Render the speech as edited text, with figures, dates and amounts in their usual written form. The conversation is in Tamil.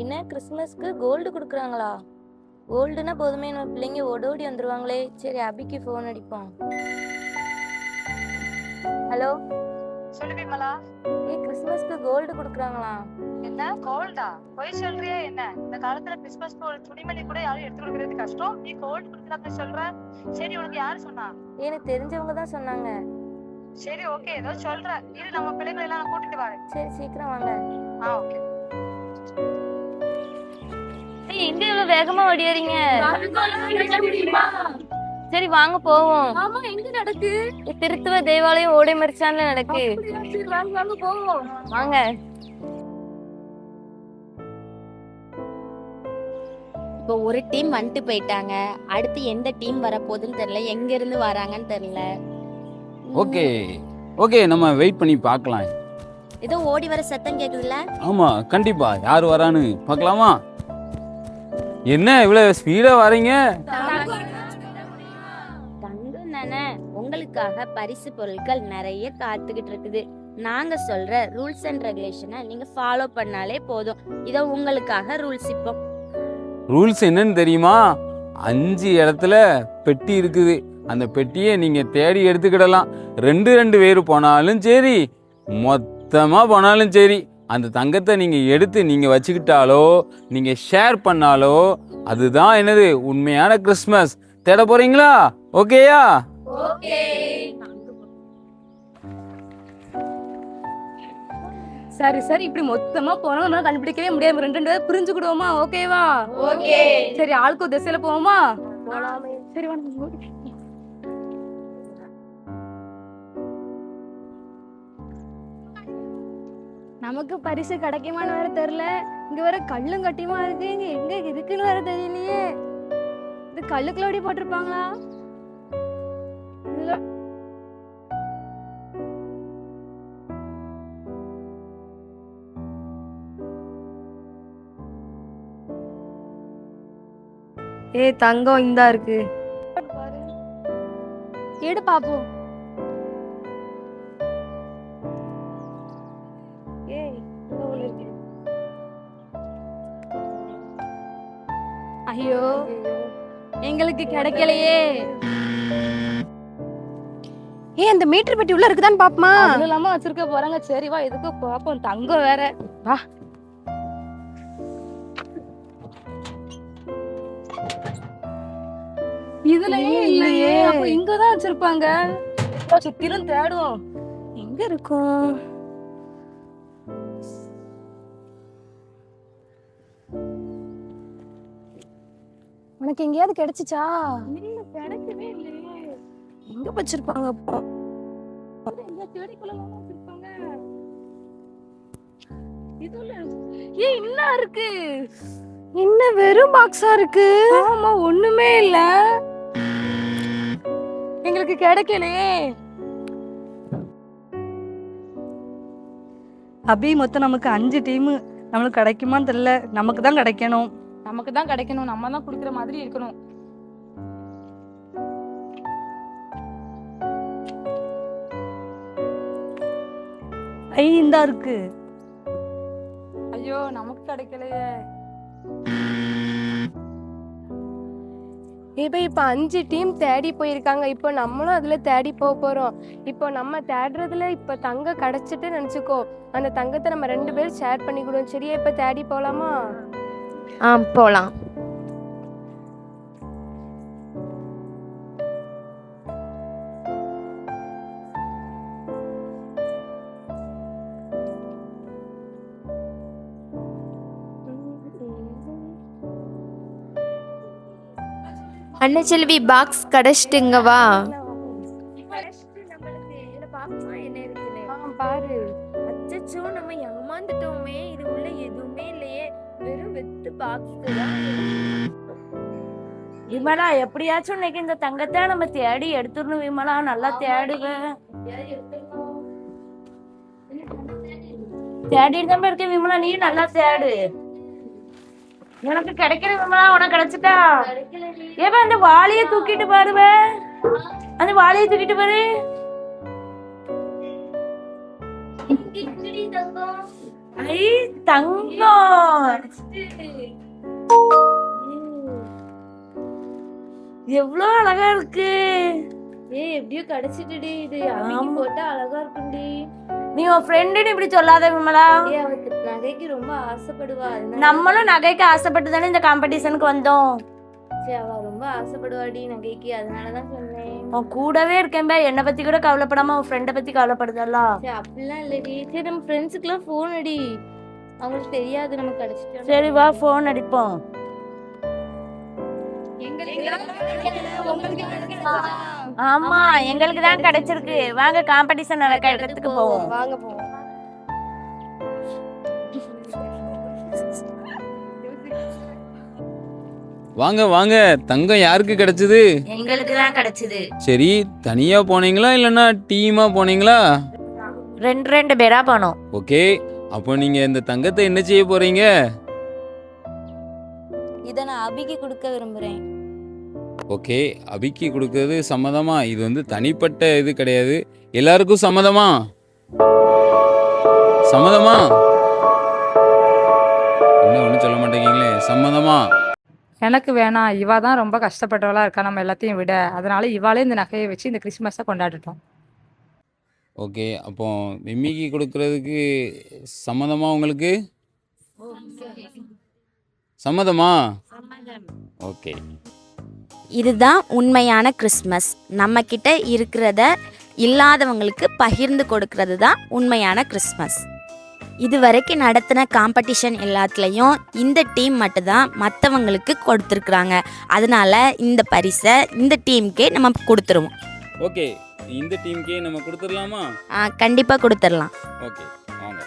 என்ன கிறிஸ்மஸ்க்கு கோல்டு கொடுக்குறாங்களா? கோல்டுனா போதுமே, நம்ம பிள்ளைங்க ஓடோடி வந்துருவாங்களே. சரி, அபிக்கு ஃபோன் அடிப்போம். ஹலோ, சொல்லு விமலா. கிறிஸ்மஸ்க்கு கோல்டு கொடுக்குறாங்களா? என்ன கோல்டா? போய் சொல்றியா என்ன? இந்த காலத்துல கிறிஸ்மஸ்க்கு ஒரு துணிமணி கூட யாரும் எடுத்து கொடுக்கறது கஷ்டம், நீ கோல்டு கொடுக்குறாங்க சொல்ற? சரி, உனக்கு யாரு சொன்னா? எனக்கு தெரிஞ்சவங்க தான் சொன்னாங்க. சரி, ஓகே, ஏதோ சொல்ற. இரு, நம்ம பிள்ளைங்களை எல்லாம் நான் கூட்டிட்டு வரேன். சரி, சீக்கிரம் வாங்க. ஓகே. எங்க இவ்வளவு வேகமா ஓடியாரீங்க? சரி வாங்க போவோம். ஆமா, எங்க நடக்கு? திருத்துவ தேவாலயம் ஓடை மரிச்சான்ல நடக்கு. சரி, வாங்க வாங்க போவோம். வாங்க. இப்போ ஒரு டீம் வந்துட்டு போயிட்டாங்க. அடுத்து எந்த டீம் வரப்போகுதுன்னு தெரியல, எங்க இருந்து வராங்கன்னு தெரியல. ஓகே ஓகே, நம்ம வெயிட் பண்ணி பார்க்கலாம். ஏதோ ஓடி வர சத்தம் கேக்குதுல்ல? ஆமா, கண்டிப்பா யார் வரான்னு பார்க்கலாமா? என்ன இவ்வளவு ஸ்பீடா வரீங்க? தங்கம் தானே, உங்களுக்காக பரிசு பொருட்கள் நிறைய காத்துக்கிட்டு இருக்குது. நாங்க சொல்ற ரூல்ஸ் அண்ட் ரெகுலேஷனை நீங்க ஃபாலோ பண்ணாலே போதும். இதோ உங்களுக்காக ரூல்ஸ். இப்போ ரூல்ஸ் என்னன்னு தெரியுமா? 5 இடத்துல பெட்டி இருக்குது. அந்த பெட்டியை நீங்க தேடி எடுத்துக்கிடலாம். 2 பேர் போனாலும் சரி, மொத்தமா போனாலும் சரி, அந்த தங்கத்தை நீங்க எடுத்து நீங்க வச்சுக்கிட்டாலோ நீங்க ஷேர் பண்ணாலோ அதுதான் என்னது உண்மையான கிறிஸ்மஸ். தேட போறீங்களா? ஓகேயா? சரி சரி, இப்படி மொத்தமா போனா நம்மளால கண்டுபிடிக்கவே முடியாது. 2 பேர் புரிஞ்சுக்கிடுவோமா? ஓகேவா? ஓகே. சரி, ஆளுக்கு ஒரு திசையில போவோமா? சரி வாங்க. நமக்கு பரிசு கிடைக்குமான்னு வேற தெரியல. இங்க வேற கல்லும் கட்டியுமா இருக்கு. இங்க எங்க இருக்குன்னு வேற தெரியலையே. இது கல்லுக்குள்ள ஓடி போட்டிருப்பாங்களா? இல்ல. தங்கம் இந்தா இருக்கு. எடு பாப்போம். ஐயோ, எங்களுக்கு கிடைக்கலையே. அந்த மீட்டர் பெட்டி உள்ள இருக்குதான்னு பாப்பமா? அது இல்லாம வச்சிருக்க போறாங்க. சரி வா, எதுக்கு பாப்போம். தங்கம் வேற. வா. இதுலயே இல்லையே. அப்ப இங்கதான் வச்சிருப்பாங்க. சுத்திலும் தேடுவோம். எங்க இருக்கும்? உனக்கு எங்கேயாவது கிடைச்சிச்சா? இல்ல, கிடைக்கவே இல்லையே. எங்க வச்சிருப்பாங்க அப்போ? எங்க தேடிக்குள்ள வச்சிருப்பாங்க. இதுல என்ன இருக்கு? என்ன வெறும் பாக்ஸா இருக்கு? ஆமா, ஒண்ணுமே இல்ல. எங்களுக்கு கிடைக்கலையே. அபி, மொத்தம் நமக்கு 5 டீம். நம்மளுக்கு கிடைக்குமான்னு தெரியல. நமக்கு தான் கிடைக்கணும். நமக்கு தான் கிடைக்கணும். நம்ம தான் குடுக்குற மாதிரி இருக்கணும். இந்தா இருக்கு. ஐயோ, நமக்கு கிடைக்கலையே. இப்ப 5 டீம் தேடி போயிருக்காங்க. இப்போ நம்மளும் அதுல தேடி போறோம். இப்போ நம்ம தேடுறதுல இப்ப தங்கம் கிடைச்சிட்டு நினைச்சுக்கோ, அந்த தங்கத்தை நம்ம 2 பேரும் ஷேர் பண்ணிக்கிடுவோம். சரியா? இப்ப தேடி போலாமா? போலாம். அன்னச்செல்வி, பாக்ஸ் கடைச்சிட்டுங்க வா. பாரு. அச்சச்சோ, நம்ம ஏமாந்துட்டோமே. இது உள்ள எதுவுமே இல்லையே, வெறும் வெத்து பாக்ஸ் தான். விமலா, எப்படியாச்சும் இன்னைக்கு இந்த தங்கத்தை நம்ம தேடி எடுத்துடணும். விமலா, நல்லா தேடுவேன். தேடிட்டு தான் இருக்க விமலா, நீ நல்லா தேடு. எனக்கு கிடைக்கிற விமலா, உனக்கு கிடைச்சிட்டா? ஏப்பா, அந்த வாளிய தூக்கிட்டு பாருவ. அந்த வாளிய தூக்கிட்டு பாரு. ஐ தங்கம் எவ்வளோ அழகா இருக்கு. எப்படியோ கிடைச்சிட்டுடி. இது ஆமா. போட்டா அழகா இருக்கும்டி. நீ உன் ஃப்ரெண்டுன்னு இப்படி சொல்லாத விமலா. அவளுக்கு நகைக்கு ரொம்ப ஆசைப்படுவா. நம்மளும் நகைக்கு ஆசைப்பட்டு தானே இந்த காம்படிஷனுக்கு வந்தோம். அவ ரொம்ப ஆசைப்படுவாடி நகைக்கு, அதனாலதான் சொன்னேன். உன் கூடவே இருக்கேன் பே, என்னை பத்தி கூட கவலைப்படாம உன் ஃப்ரெண்டை பத்தி கவலைப்படுதல்ல. அப்படிலாம் இல்லடி. சரி நம்ம ஃப்ரெண்ட்ஸுக்குலாம் ஃபோன் அடி, அவங்களுக்கு தெரியாது நமக்கு கிடைச்சிட்டு. சரி வா போன் அடிப்போம். ஆமா எங்களுக்கு தான் கிடைச்சிருக்கு. வாங்க காம்படிஷன் நடக்க இடத்துக்கு போவோம். வாங்க போவோம். வாங்க வாங்க, தங்கம் யாருக்கு கிடைச்சது? எங்களுக்கு தான் கிடைச்சது. சரி, தனியா போனீங்களா இல்லைன்னா டீமா போனீங்களா? ரெண்டு பேரா போனோம். ஓகே, அப்போ நீங்க இந்த தங்கத்தை என்ன செய்ய போறீங்க? இதை நான் அபிக்கு கொடுக்க விரும்புறேன். ஓகே, அபிக்கு கொடுக்கறது சம்மதமா? இது வந்து தனிப்பட்ட இது கிடையாது, எல்லாருக்கும் சம்மதமா? சம்மதமா? என்ன ஒன்றும் சொல்ல மாட்டேங்கீங்களே, சம்மதமா? எனக்கு வேணாம், இவா தான் ரொம்ப கஷ்டப்பட்டவளா இருக்கா நம்ம எல்லாத்தையும் விட, அதனால இவாளே இந்த நகையை வச்சு இந்த கிறிஸ்மஸை கொண்டாடிட்டோம். ஓகே, அப்போ மிம்மிக்கு கொடுக்கறதுக்கு சம்மதமா உங்களுக்கு? சம்மதமா? ஓகே. இதுதான் உண்மையான கிறிஸ்மஸ். நம்ம கிட்ட இருக்கிறத இல்லாதவங்களுக்கு பகிர்ந்து கொடுக்கறது தான் உண்மையான கிறிஸ்மஸ். இது வரைக்கும் நடத்தின காம்படிஷன் எல்லாத்துலேயும் இந்த டீம் மட்டும்தான் மற்றவங்களுக்கு கொடுத்துருக்குறாங்க. அதனால இந்த பரிசை இந்த டீமுக்கே நம்ம கொடுத்துருவோம். ஓகே, இந்த டீமுக்கே நம்ம கொடுத்துடலாமா? கண்டிப்பாக கொடுத்துடலாம். ஓகே, வாங்க.